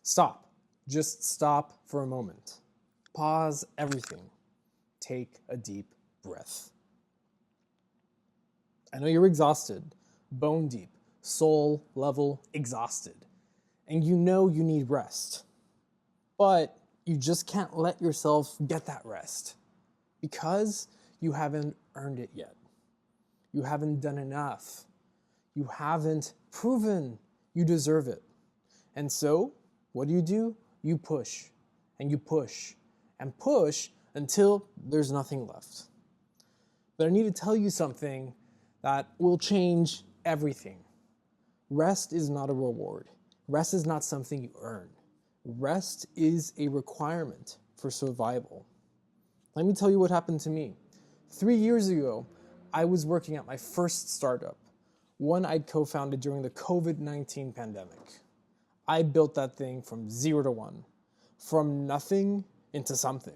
Stop. Just stop for a moment. Pause everything. Take a deep breath. I know you're exhausted, bone deep, soul level exhausted, and you know you need rest. But you just can't let yourself get that rest because you haven't earned it yet. You haven't done enough. You haven't proven you deserve it. And so, what do? You push, and you push, and push until there's nothing left. But I need to tell you something that will change everything. Rest is not a reward. Rest is not something you earn. Rest is a requirement for survival. Let me tell you what happened to me. 3 years ago, I was working at my first startup, one I'd co-founded during the COVID-19 pandemic. I built that thing from 0 to 1, from nothing into something.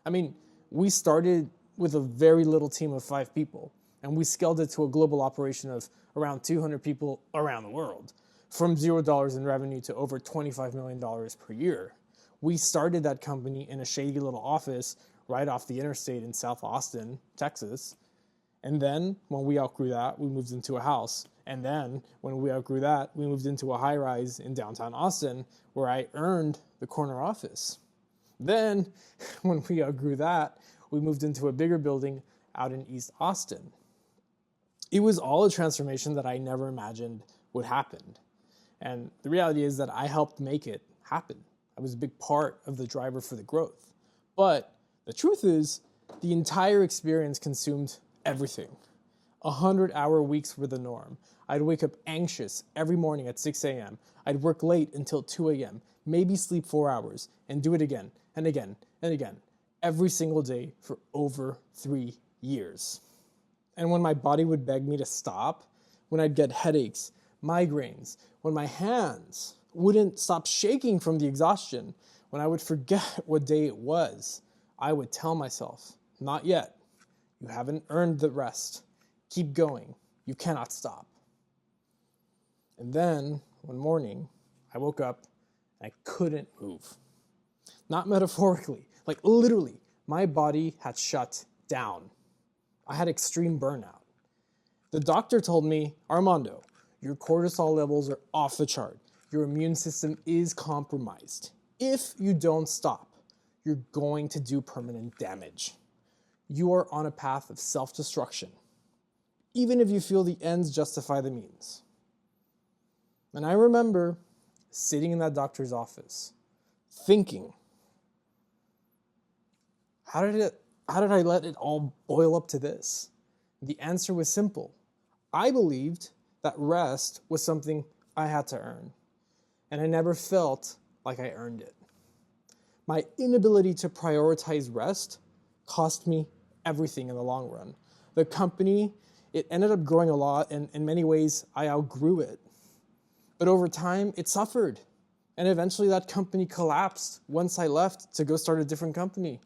I mean, we started with a very little team of 5 people, and we scaled it to a global operation of around 200 people around the world, from $0 in revenue to over $25 million per year. We started that company in a shady little office right off the interstate in South Austin, Texas. And then when we outgrew that, we moved into a house. And then when we outgrew that, we moved into a high-rise in downtown Austin where I earned the corner office. Then when we outgrew that, we moved into a bigger building out in East Austin. It was all a transformation that I never imagined would happen. And the reality is that I helped make it happen. I was a big part of the driver for the growth. But the truth is, the entire experience consumed everything. 100-hour weeks were the norm. I'd wake up anxious every morning at 6 a.m. I'd work late until 2 a.m., maybe sleep 4 hours, and do it again and again and again, every single day for over 3 years. And when my body would beg me to stop, when I'd get headaches, migraines, when my hands wouldn't stop shaking from the exhaustion, when I would forget what day it was, I would tell myself, not yet. You haven't earned the rest. Keep going. You cannot stop. And then, one morning, I woke up and I couldn't move. Not metaphorically, like literally, my body had shut down. I had extreme burnout. The doctor told me, Armando, your cortisol levels are off the chart. Your immune system is compromised. If you don't stop, you're going to do permanent damage. You are on a path of self-destruction, even if you feel the ends justify the means. And I remember sitting in that doctor's office, thinking, how did I let it all boil up to this? The answer was simple. I believed that rest was something I had to earn, and I never felt like I earned it. My inability to prioritize rest cost me everything in the long run. The company, it ended up growing a lot, and in many ways, I outgrew it. But over time, it suffered. And eventually that company collapsed once I left to go start a different company.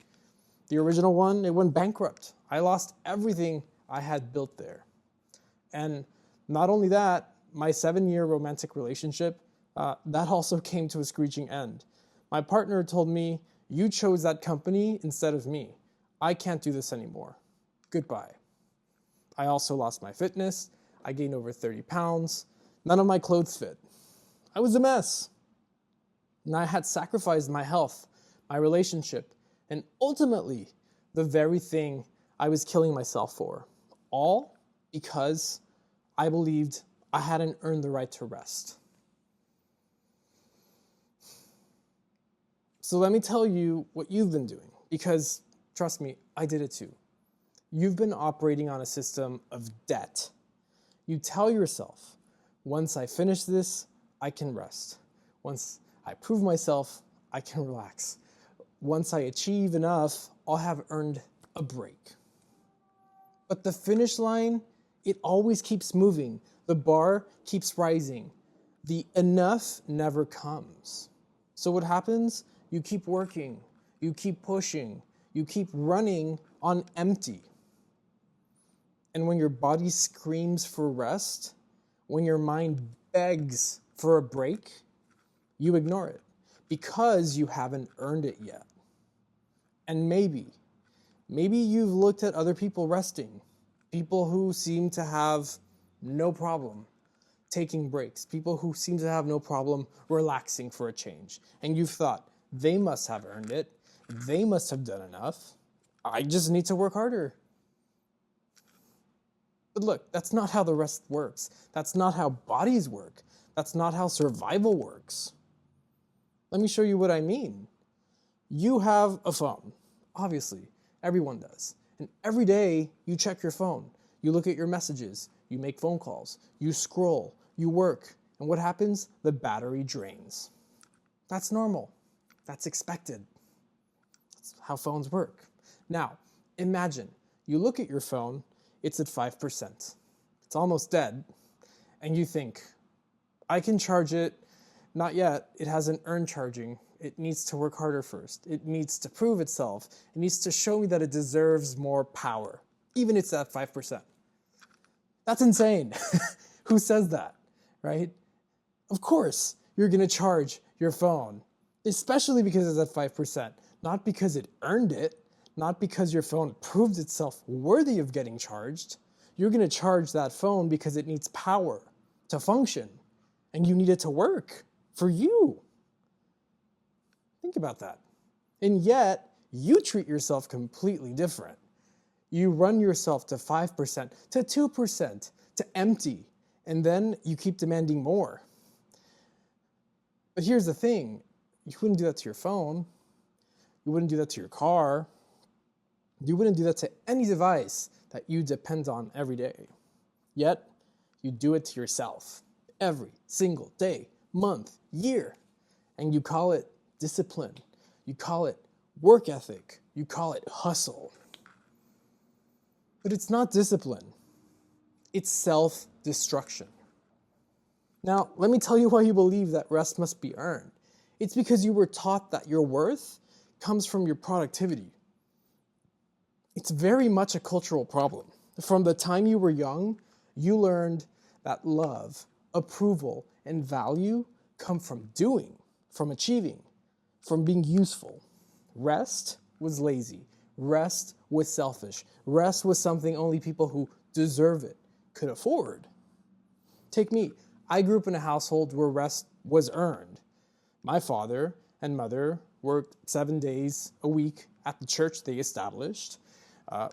The original one, it went bankrupt. I lost everything I had built there. And not only that, my 7-year romantic relationship, that also came to a screeching end. My partner told me, you chose that company instead of me. I can't do this anymore. Goodbye. I also lost my fitness. I gained over 30 pounds. None of my clothes fit. I was a mess. And I had sacrificed my health, my relationship, and ultimately the very thing I was killing myself for. All because I believed I hadn't earned the right to rest. So let me tell you what you've been doing, because trust me, I did it too. You've been operating on a system of debt. You tell yourself, once I finish this, I can rest. Once I prove myself, I can relax. Once I achieve enough, I'll have earned a break. But the finish line, it always keeps moving. The bar keeps rising. The enough never comes. So what happens? You keep working, you keep pushing, you keep running on empty. And when your body screams for rest, when your mind begs for a break, you ignore it. because you haven't earned it yet. And maybe you've looked at other people resting, people who seem to have no problem taking breaks, people who seem to have no problem relaxing for a change. And you've thought, they must have earned it. They must have done enough. I just need to work harder. But look, that's not how the rest works. That's not how bodies work. That's not how survival works. Let me show you what I mean. You have a phone. Obviously, everyone does. And every day you check your phone. You look at your messages. You make phone calls. You scroll. You work. And what happens? The battery drains. That's normal. That's expected. That's how phones work. Now, imagine you look at your phone, it's at 5%. It's almost dead. And you think, I can charge it. Not yet. It hasn't earned charging. It needs to work harder first. It needs to prove itself. It needs to show me that it deserves more power, even it's at 5%. That's insane. Who says that, right? Of course, you're going to charge your phone, especially because it's at 5%, not because it earned it, not because your phone proved itself worthy of getting charged. You're going to charge that phone because it needs power to function, and you need it to work for you. Think about that. And yet, you treat yourself completely different. You run yourself to 5%, to 2%, to empty, and then you keep demanding more. But here's the thing. You wouldn't do that to your phone. You wouldn't do that to your car. You wouldn't do that to any device that you depend on every day. Yet, you do it to yourself every single day, month, year, and you call it discipline. You call it work ethic. You call it hustle. But it's not discipline. It's self-destruction. Now, let me tell you why you believe that rest must be earned. It's because you were taught that your worth comes from your productivity. It's very much a cultural problem. From the time you were young, you learned that love, approval, and value come from doing, from achieving, from being useful. Rest was lazy. Rest was selfish. Rest was something only people who deserve it could afford. Take me. I grew up in a household where rest was earned. My father and mother worked 7 days a week at the church they established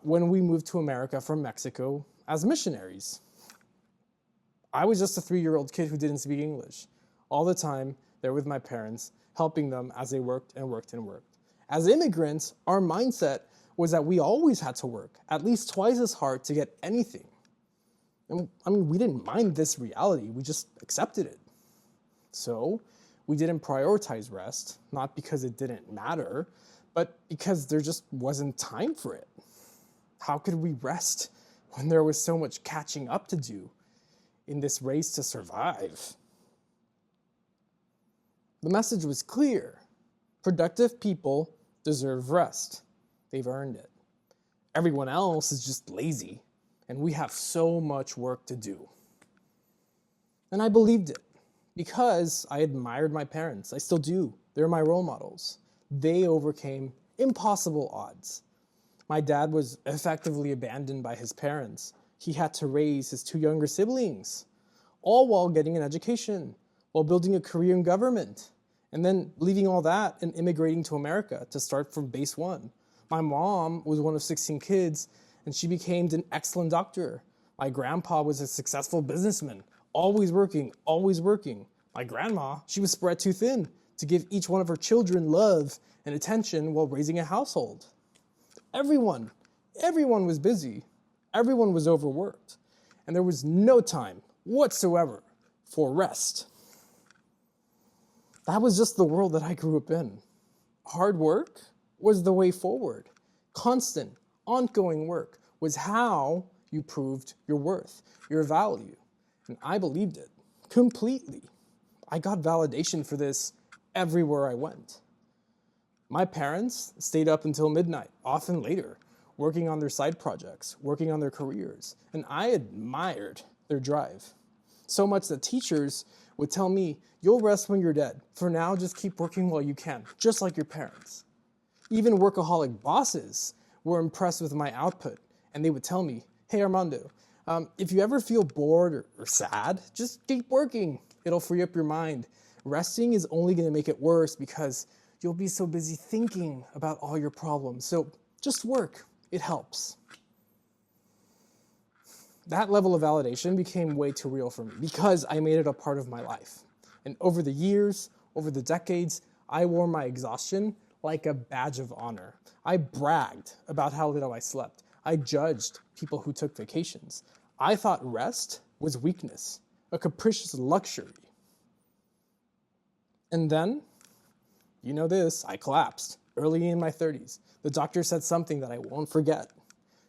when we moved to America from Mexico as missionaries. I was just a 3-year-old kid who didn't speak English. All the time, there with my parents, helping them as they worked and worked and worked. As immigrants, our mindset was that we always had to work at least twice as hard to get anything. And we didn't mind this reality, we just accepted it. So, we didn't prioritize rest, not because it didn't matter, but because there just wasn't time for it. How could we rest when there was so much catching up to do in this race to survive? The message was clear. Productive people deserve rest. They've earned it. Everyone else is just lazy, and we have so much work to do. And I believed it because I admired my parents. I still do. They're my role models. They overcame impossible odds. My dad was effectively abandoned by his parents. He had to raise his 2 younger siblings, all while getting an education, while building a career in government, and then leaving all that and immigrating to America to start from base one. My mom was one of 16 kids, and she became an excellent doctor. My grandpa was a successful businessman, always working, always working. My grandma, she was spread too thin to give each one of her children love and attention while raising a household. Everyone was busy. Everyone was overworked. And there was no time whatsoever for rest. That was just the world that I grew up in. Hard work was the way forward. Constant, ongoing work was how you proved your worth, your value. And I believed it completely. I got validation for this everywhere I went. My parents stayed up until midnight, often later, working on their side projects, working on their careers, and I admired their drive. So much that teachers would tell me, you'll rest when you're dead. For now, just keep working while you can, just like your parents. Even workaholic bosses were impressed with my output, and they would tell me, hey Armando, if you ever feel bored or sad, just keep working. It'll free up your mind. Resting is only going to make it worse because you'll be so busy thinking about all your problems. So just work. It helps. That level of validation became way too real for me because I made it a part of my life. And over the years, over the decades, I wore my exhaustion like a badge of honor. I bragged about how little I slept. I judged people who took vacations. I thought rest was weakness, a capricious luxury. And then, you know this, I collapsed early in my 30s. The doctor said something that I won't forget.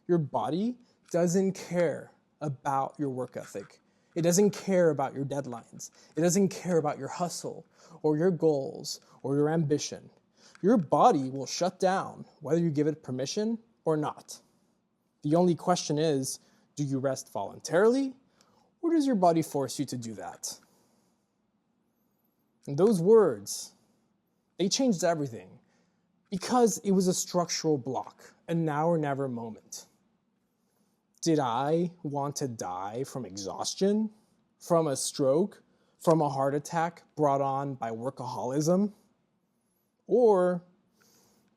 Your body doesn't care about your work ethic. It doesn't care about your deadlines. It doesn't care about your hustle or your goals or your ambition. Your body will shut down whether you give it permission or not. The only question is, do you rest voluntarily or does your body force you to do that? And those words, they changed everything because it was a structural block, a now or never moment. Did I want to die from exhaustion, from a stroke, from a heart attack brought on by workaholism? Or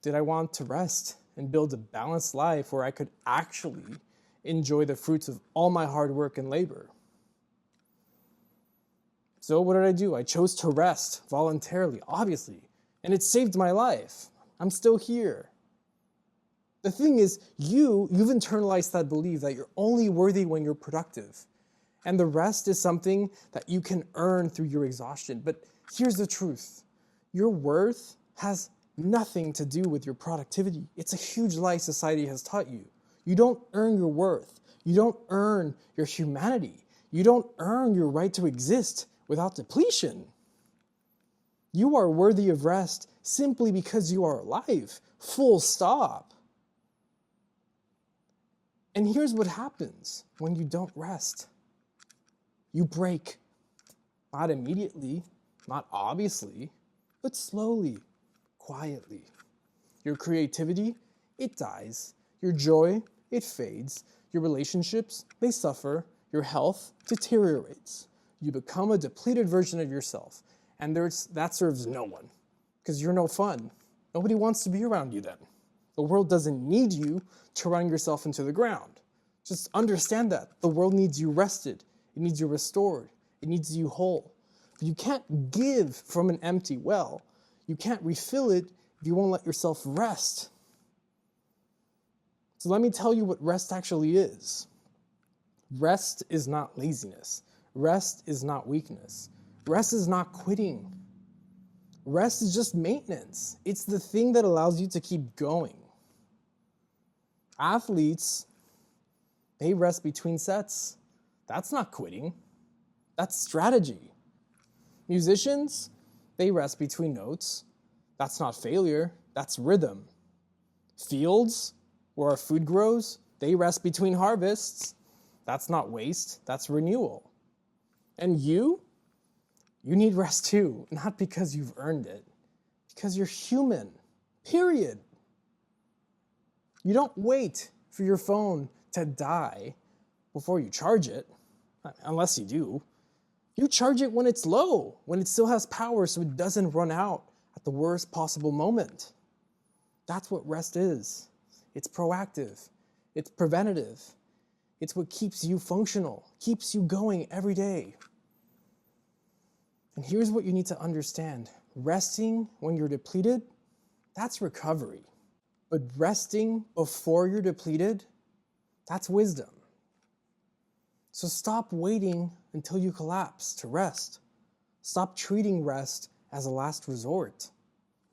did I want to rest and build a balanced life where I could actually enjoy the fruits of all my hard work and labor? So what did I do? I chose to rest voluntarily, obviously, and it saved my life. I'm still here. The thing is, you've internalized that belief that you're only worthy when you're productive. And the rest is something that you can earn through your exhaustion. But here's the truth. Your worth has nothing to do with your productivity. It's a huge lie society has taught you. You don't earn your worth. You don't earn your humanity. You don't earn your right to exist without depletion. You are worthy of rest simply because you are alive. Full stop. And here's what happens when you don't rest. You break. Not immediately, not obviously, but slowly, quietly. Your creativity, it dies. Your joy, it fades. Your relationships, they suffer. Your health deteriorates. You become a depleted version of yourself. And that serves no one, because you're no fun. Nobody wants to be around you then. The world doesn't need you to run yourself into the ground. Just understand that. The world needs you rested. It needs you restored. It needs you whole. But you can't give from an empty well. You can't refill it if you won't let yourself rest. So let me tell you what rest actually is. Rest is not laziness. Rest is not weakness. Rest is not quitting. Rest is just maintenance. It's the thing that allows you to keep going. Athletes, they rest between sets. That's not quitting. That's strategy. Musicians, they rest between notes. That's not failure. That's rhythm. Fields, where our food grows, they rest between harvests. That's not waste. That's renewal. And you need rest too, not because you've earned it, because you're human, period. You don't wait for your phone to die before you charge it, unless you do. You charge it when it's low, when it still has power so it doesn't run out at the worst possible moment. That's what rest is. It's proactive. It's preventative. It's what keeps you functional, keeps you going every day. And here's what you need to understand. Resting when you're depleted, that's recovery. But resting before you're depleted, that's wisdom. So stop waiting until you collapse to rest. Stop treating rest as a last resort.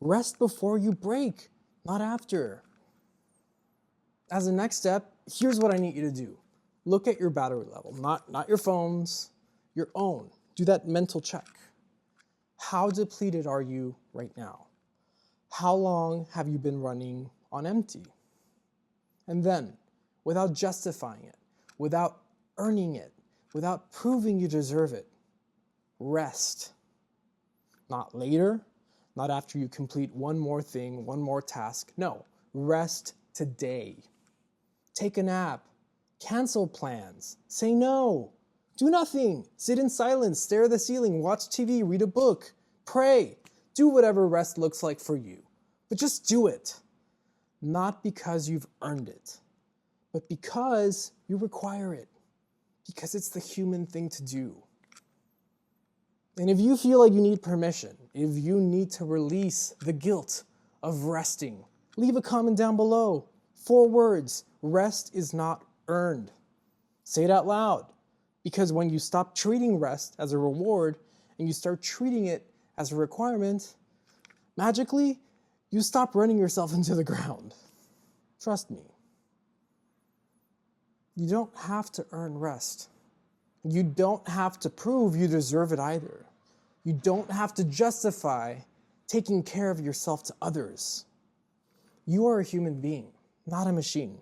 Rest before you break, not after. As a next step, here's what I need you to do. Look at your battery level, not your phone's, your own. Do that mental check. How depleted are you right now? How long have you been running on empty? And then, without justifying it, without earning it, without proving you deserve it. Rest. Not later, not after you complete one more thing, one more task. No, rest today. Take a nap. Cancel plans. Say no. Do nothing. Sit in silence, stare at the ceiling, watch TV, read a book, pray. Do whatever rest looks like for you. But just do it. Not because you've earned it, but because you require it. Because it's the human thing to do. And if you feel like you need permission, if you need to release the guilt of resting, leave a comment down below. 4 words: rest is not earned. Say it out loud. Because when you stop treating rest as a reward and you start treating it as a requirement, magically, you stop running yourself into the ground. Trust me. You don't have to earn rest. You don't have to prove you deserve it either. You don't have to justify taking care of yourself to others. You are a human being, not a machine.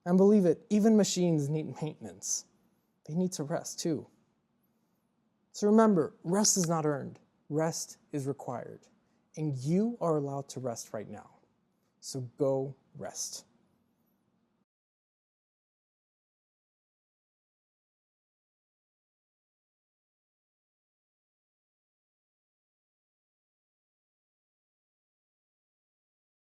And believe it, even machines need maintenance. They need to rest too. So remember, rest is not earned. Rest is required. And you are allowed to rest right now. So go rest.